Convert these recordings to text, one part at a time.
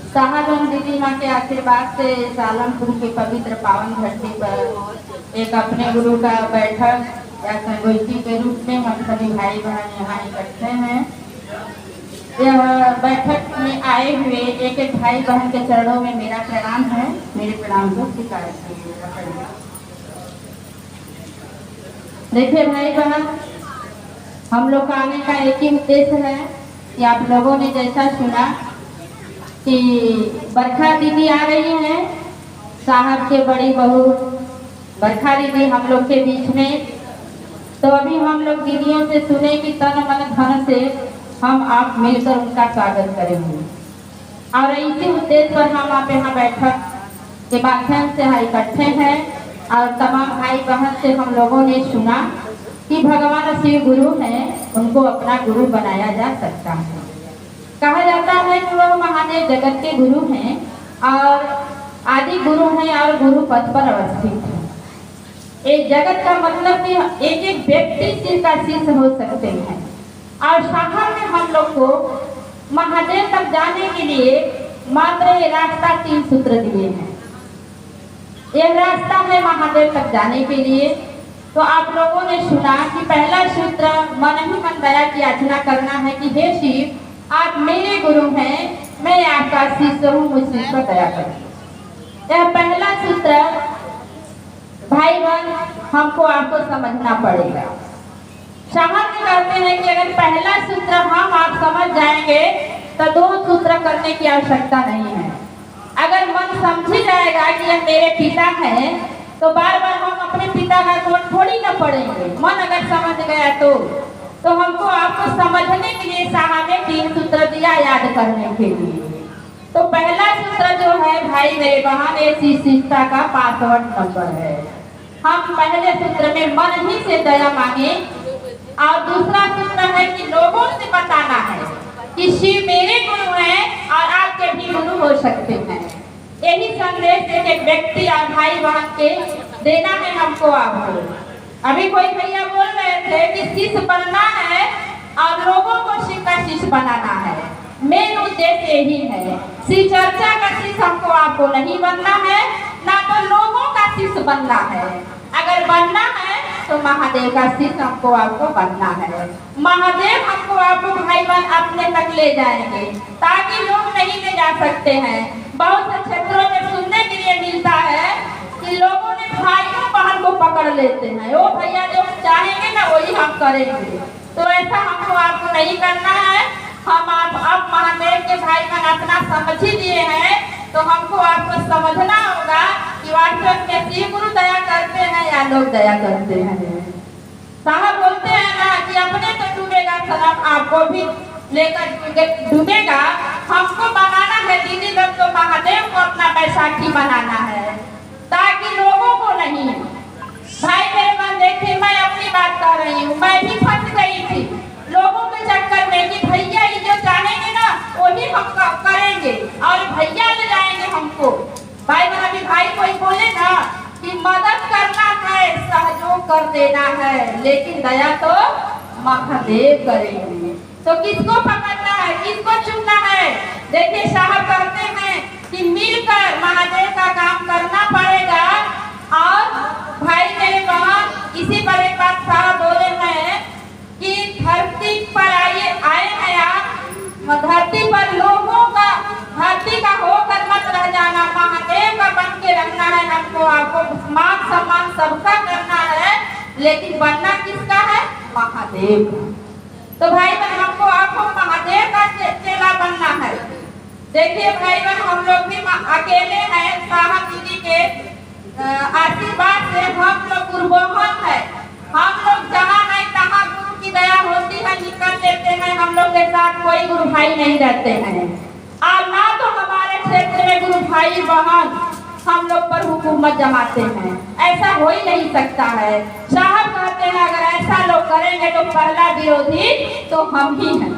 शाहजहां दीदी माँ के आशीर्वाद से सालमपुर की पवित्र पावन धरती पर एक अपने गुरु का बैठक या संगोष्ठी के रूप में हम सभी भाई बहन यहाँ इकट्ठे हैं। यह बैठक में आए हुए एक एक भाई बहन के चरणों में मेरा प्रणाम है। मेरे प्रणाम को स्वीकार कीजिए। देखिए भाई बहन, हम लोग का आने का एक ही उद्देश्य है कि आप लोगों ने जैसा सुना कि बरखा दीदी आ रही हैं, साहब के बड़ी बहू बरखा दीदी हम लोग के बीच में, तो अभी हम लोग दीदियों से सुने कि तन मन धन से हम आप मिलकर उनका स्वागत करेंगे। और इसी उद्देश्य पर हम आप यहाँ बैठक के माध्यम से यहाँ इकट्ठे हैं और तमाम भाई बहन से हम लोगों ने सुना कि भगवान शिव गुरु हैं, उनको अपना गुरु बनाया जा सकता है। कहा जाता है कि वह महादेव जगत के गुरु हैं और आदि गुरु हैं और गुरु पद पर अवस्थित हैं। एक जगत का मतलब कि एक एक व्यक्ति शिव का शिष्य हो सकते हैं। और शाखा में हम लोग को महादेव तक जाने के लिए मात्र ये रास्ता 3 सूत्र दिए हैं। यह रास्ता है महादेव तक जाने के लिए। तो आप लोगों ने सुना कि पहला सूत्र मन ही मन दया की याचना करना है कि हे शिव, आप मेरे गुरु हैं, मैं आपका शिष्य हूँ, मुझ पर दया करें। यह पहला सूत्र भाई बहन हमको आपको समझना पड़ेगा। शाहर में कहते हैं कि अगर पहला सूत्र हम आप समझ जाएंगे तो 2 सूत्र करने की आवश्यकता नहीं है। अगर मन समझ ही जाएगा कि यह मेरे पिता हैं तो बार बार हम अपने पिता का गुण थोड़ी न पढ़ेंगे। मन अगर समझ गया तो हमको आपको समझने के लिए साहब ने 3 सूत्र दिया याद करने के लिए। तो पहला सूत्र जो है भाई मेरे बहन, ये शिष्यता का पासवर्ड नंबर है। हम पहले सूत्र में मन ही से दया मांगे और दूसरा सूत्र है कि लोगों से बताना है कि शिव मेरे गुरु हैं और आपके भी गुरु हो सकते हैं। यही संदेश एक व्यक्ति और भाई बहन के देना है हमको आपको। अभी कोई भैया बोल रहे थे कि शिष्य बनना है और लोगों को शिव का शिष्य बनाना है। मेन उद्देश्य यही है। शिव चर्चा का शिष्य हमको आपको नहीं बनना है, ना तो लोगों का शिष्य बनना है। अगर बनना है तो महादेव का शिष्य हमको आपको बनना है। महादेव हमको आपको भाई बहन अपने तक ले जाएंगे ताकि लोग नहीं ले जा सकते हैं। बहुत से क्षेत्रों में सुनने के लिए मिलता है कि लोगों ने भाइयों बहन को पकड़ लेते हैं। वो भैया जो चाहेंगे ना वही हम करेंगे। तो ऐसा हमको आपको नहीं करना है। हम आप महादेव के भाई बहन अपना समझ ही दिए हैं तो हमको आपको समझना होगा कि वास्तव में शिव गुरु दया करते हैं या लोग दया करते हैं। साहब बोलते हैं ना कि अपने तो डूबेगा सनम, आपको भी लेकर डूबेगा। हमको बनाना है दीदी लोग, तो महादेव को अपना बैसाखी बनाना है ताकि लोगों को नहीं। भाई मेरे मन देखिए, मैं अपनी बात कर रही हूँ, मैं भी फंस गई थी लोगों के चक्कर में कि भैया ये जो चाहेंगे ना वही हम करेंगे और भैया ले जाएंगे हमको। भाई बहन अभी भाई कोई बोले ना कि मदद करना है, सहयोग कर देना है, लेकिन दया तो महादेव करेंगे। तो किसको पकड़ना है, किसको चुनना है? देखिए साहब कहते हैं कि मिलकर महादेव का काम करना पड़ेगा। और भाई मेरे बहन इसी पर एक बात साहब बोले हैं कि धरती पर आए हैं आप, धरती पर लोगों का धरती का होकर मत रह जाना, महादेव का बन के रखना है। हमको आपको मान सम्मान सबका करना है, लेकिन बनना किसका है? महादेव। तो भाई बहन हमको आपको महादेव का चेला बनना है। देखिए भाई बहन हम लोग भी अकेले हैं, साहब दीदी के आशीर्वाद से हम लोग गुरुबोहन है। हम लोग जहाँ है तहाँ गुरु की दया होती है, निकल लेते हैं। हम लोग के साथ कोई गुरु भाई नहीं रहते हैं और ना तो हमारे क्षेत्र में गुरु भाई बहन हम लोग पर हुकूमत जमाते हैं। ऐसा हो ही नहीं सकता है। साहब कहते हैं अगर ऐसा लोग करेंगे तो पहला विरोधी तो हम ही हैं।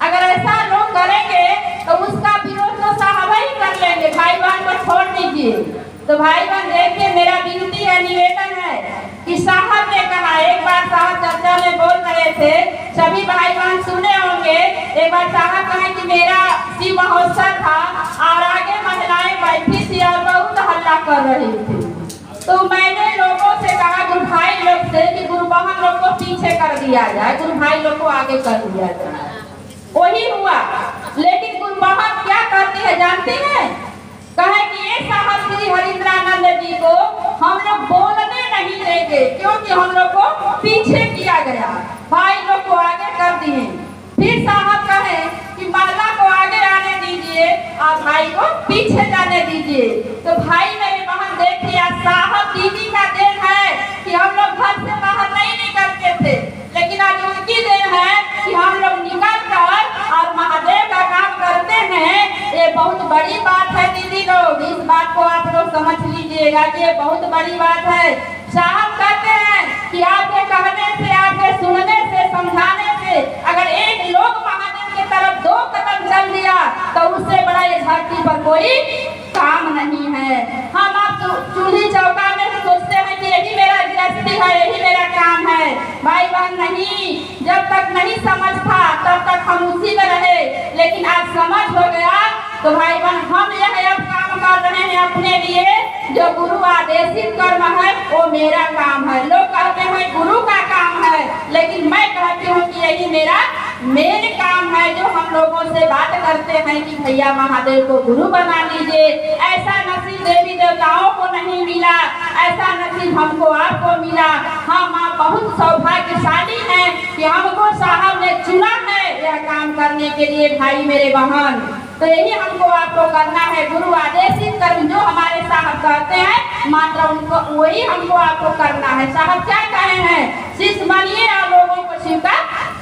अगर ऐसा लोग करेंगे तो उसका विरोध तो साहब ही कर लेंगे, भाई बहन को छोड़ दीजिए। तो भाई बहन देखिए मेरा विनती है, निवेदन है कि साहब ने कहा, एक बार साहब चर्चा में बोल रहे थे, सभी भाई बहन सुने होंगे। एक बार साहब कहा कि मेरा तो मैंने लोगों से कहा, गुरु भाई लोग से, कि गुरु बहन लोग को पीछे कर दिया जाए, गुरु भाई लोग को आगे कर दिया जाए। वही हुआ। लेकिन गुरु बहन क्या करती है जानती हैं? कहे कि ये साहब श्री हरिंद्रानंद जी को हम लोग बोलने नहीं देंगे, क्योंकि हम लोग को पीछे किया गया, भाई लोग को आगे कर दिए। फिर साहब कहे कि महिला को आगे आने दीजिए और भाई को पीछे जाने दीजिए। तो भाई मेरे बहन देखिए, साहब दीदी का देन है कि हम लोग घर से बाहर नहीं निकलते थे, लेकिन आज उनकी देन है कि हम लोग निकल कर और महादेव का काम करते हैं। ये बहुत बड़ी बात है दीदी लोग, इस बात को आप लोग समझ लीजिएगा कि ये बहुत बड़ी बात है। साहब कहते हैं कि आपके कहने से, आपके सुनने से, समझाने से अगर एक लोग महादेव की तरफ 2 कदम चल दिया तो उससे बड़ा ये धरती पर कोई काम नहीं है। हम आप चूल्ही चौका में सोचते हैं कि यही मेरा गृहस्थी है, यही मेरा काम है। भाई बहन नहीं, जब तक नहीं समझ था तब तक हम उसी में रहे, लेकिन आज समझ हो गया तो भाई बहन हम यह अब काम कर रहे हैं अपने लिए। जो गुरु आदेशित कर्म है वो मेरा काम है। लोग कहते हैं गुरु का काम है, लेकिन मैं कहती हूँ कि यही मेरा मेन काम है। जो हम लोगों से बात करते हैं कि भैया महादेव को गुरु बना लीजिए, ऐसा नसीब देवी देवताओं को नहीं मिला, ऐसा नसीब हमको आपको मिला। हम आप बहुत सौभाग्यशाली हैं कि हमको साहब ने चुना है यह काम करने के लिए। भाई मेरे बहन, तो यही हमको आपको करना है। गुरु आदेशित कर्म जो हमारे साहब कहते हैं मात्र उनको वही हमको आपको करना है। साहब क्या कहे हैं? शिष्य बनिए और लोगों को शिव का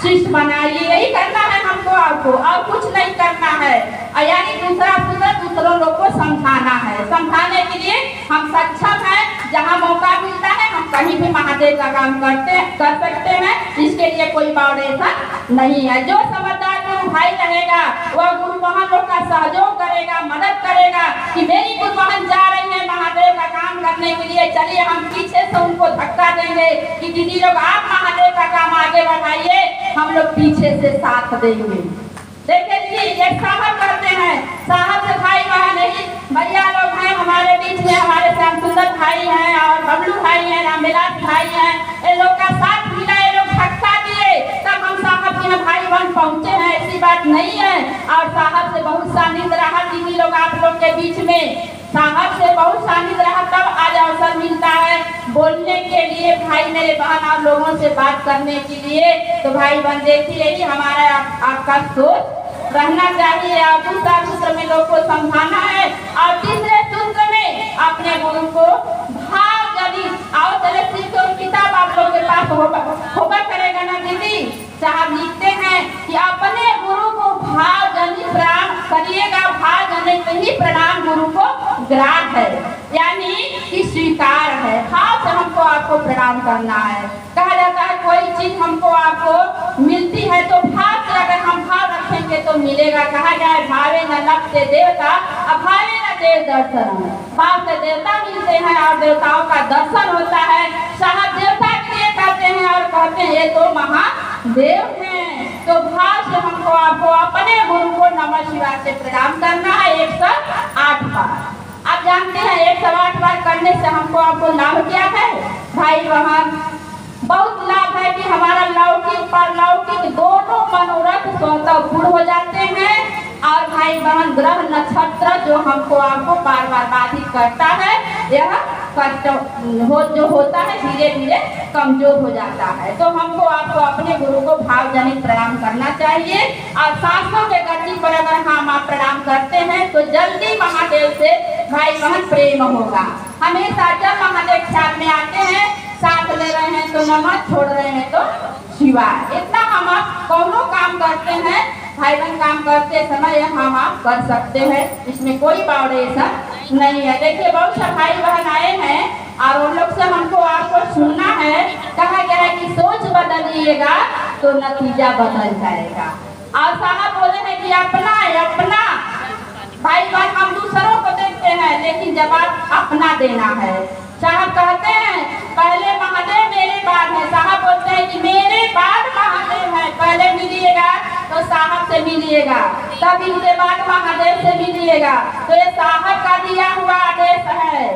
शिष्य बनाइए, यही करना है हमको आपको, और कुछ नहीं करना है। यानी दूसरों लोग को समझाना है। समझाने के लिए हम सक्षम हैं, जहाँ मौका मिलता है हम कहीं भी महादेव का काम कर सकते हैं। इसके लिए कोई बाउंडेशन नहीं है। जो समझदार गुरु भाई रहेगा वह गुरु बहन लोग का सहयोग करेगा, मदद करेगा कि मेरी गुरु बहन जा रही है महादेव का काम करने के लिए, चलिए हम पीछे से उनको धक्का देंगे कि दीदी लोग आप महादेव का काम आगे बढ़ाइए, हम लोग पीछे से साथ देंगे। देखिए ये साहब करते हैं, साहब से भाई बहन नहीं, भैया लोग हैं हमारे बीच में, हमारे श्याम सुंदर भाई हैं और बबलू भाई हैं, रामविलास भाई हैं, ये लोग का साथ मिला, ये लोग धक्का दिए तब हम साहब के भाई बहन पहुँचे हैं, ऐसी बात नहीं है। और साहब से बहुत सानिध्य रहा दीदी लोग आप लोग के बीच में, साहब से बहुत सानिध्य रहा, तब आज अवसर मिलता है बोलने के लिए, भाई मेरे बहन आप लोगों से बात करने के लिए। तो भाई बहन देखिए यही हमारा आपका सोच रहना चाहिए। और दूसरा सूत्र में लोग को समझाना है, और तीसरे सूत्र में अपने गुरु को भाव जनित और तलस्वी को किताब आप लोग के पास होगा करेगा ना दीदी। साहब लिखते हैं कि अपने गुरु को भाव जनित प्रणाम करिएगा, भाव जनित ही प्रणाम गुरु को ग्राह्य है, यानी कि स्वीकार है। भाव से हमको आपको प्रणाम करना है। कहा जाता है कोई चीज हमको आपको मिलती है तो भाव से अगर हम भाव रखेंगे तो मिलेगा। कहा जाए भावे न लभते देवता अभावे न देव दर्शन, भाव से देवता मिलते हैं और देवताओं का दर्शन होता है। साहब देवता के लिए कहते हैं और कहते हैं ये तो महादेव हैं। तो भाव से हमको आपको अपने गुरु को नमः शिवाय से प्रणाम करना है 108 बार। आप जानते हैं 108 बार करने से हमको आपको लाभ क्या है? भाई बहन बहुत लाभ है कि हमारा लौकिक पारलौकिक दोनों मनोरथ स्वतः पूर्ण हो जाते हैं। और भाई बहन ग्रह नक्षत्र जो हमको आपको बार बार बाधित करता है, यह कष्ट जो होता है धीरे धीरे कमजोर हो जाता है। तो हमको आपको अपने गुरु को भाव जनित प्रणाम करना चाहिए। और सांसों के गति पर अगर हम आप प्रणाम करते हैं तो जल्दी महादेव से भाई बहन प्रेम होगा। हमेशा जब महादेव ख्याल में आते हैं, साथ ले रहे हैं तो नमः, छोड़ रहे हैं तो शिवाय, इतना हम आप कौनों काम करते हैं भाई बहन, काम करते समय हम आप कर सकते हैं, इसमें कोई बाउंडेशन नहीं है। देखिए बहुत से भाई बहन आए हैं और उन लोग से हमको आपको सुनना है। कहा गया है कि सोच बदलिएगा तो नतीजा बदल जाएगा। और साहब बोले हैं कि अपना भाई बहन हम दूसरों को देखते हैं लेकिन जवाब अपना देना है। साहब कहते हैं पहले महादेव मेरे बाद है, साहब बोलते हैं कि मेरे बाद महादेव है। पहले मिलिएगा तो साहब से मिलिएगा, तब इनके बाद महादेव से मिलिएगा। तो ये साहब का दिया हुआ आदेश है।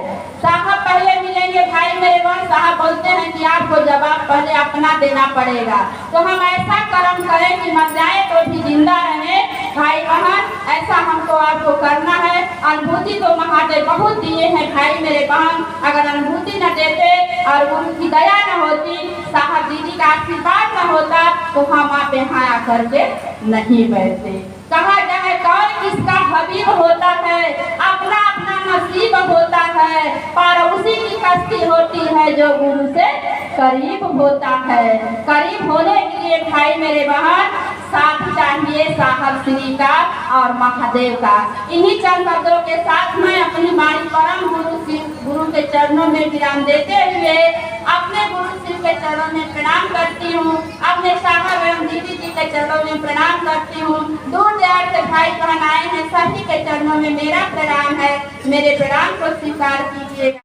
साहब पहले मिलेंगे भाई मेरे बहन साहब बोलते हैं कि आपको जवाब पहले अपना देना पड़ेगा। तो हम ऐसा कर्म करें कि मर जाए तो भी जिंदा रहे भाई बहन, ऐसा हमको आपको करना है। अनुभूति तो महादेव बहुत दिए हैं भाई मेरे बहन, अगर अनुभूति न देते और उनकी दया न होती, साहब दीदी का आशीर्वाद न होता तो हम आप यहाँ आकर के नहीं बैठते। कहा जाए कौन किसका हबीब होता है, अपना अपना नसीब होता है, पर उसी की कश्ती होती है जो गुरु से करीब होता है। करीब होने के लिए भाई मेरे बहन साथ चाहिए साहब श्री का और महादेव का। इन्हीं चंद शब्दों के साथ मैं अपनी वाणी परम गुरु के चरणों में विराम देते हुए अपने गुरु श्री के चरणों में प्रणाम करती हूँ, अपने साहब एवं दीदी जी के चरणों में प्रणाम करती हूँ। दूर दराज से भाई बहन आए हैं, सभी के चरणों में मेरा प्रणाम है, मेरे प्रणाम को स्वीकार कीजिए।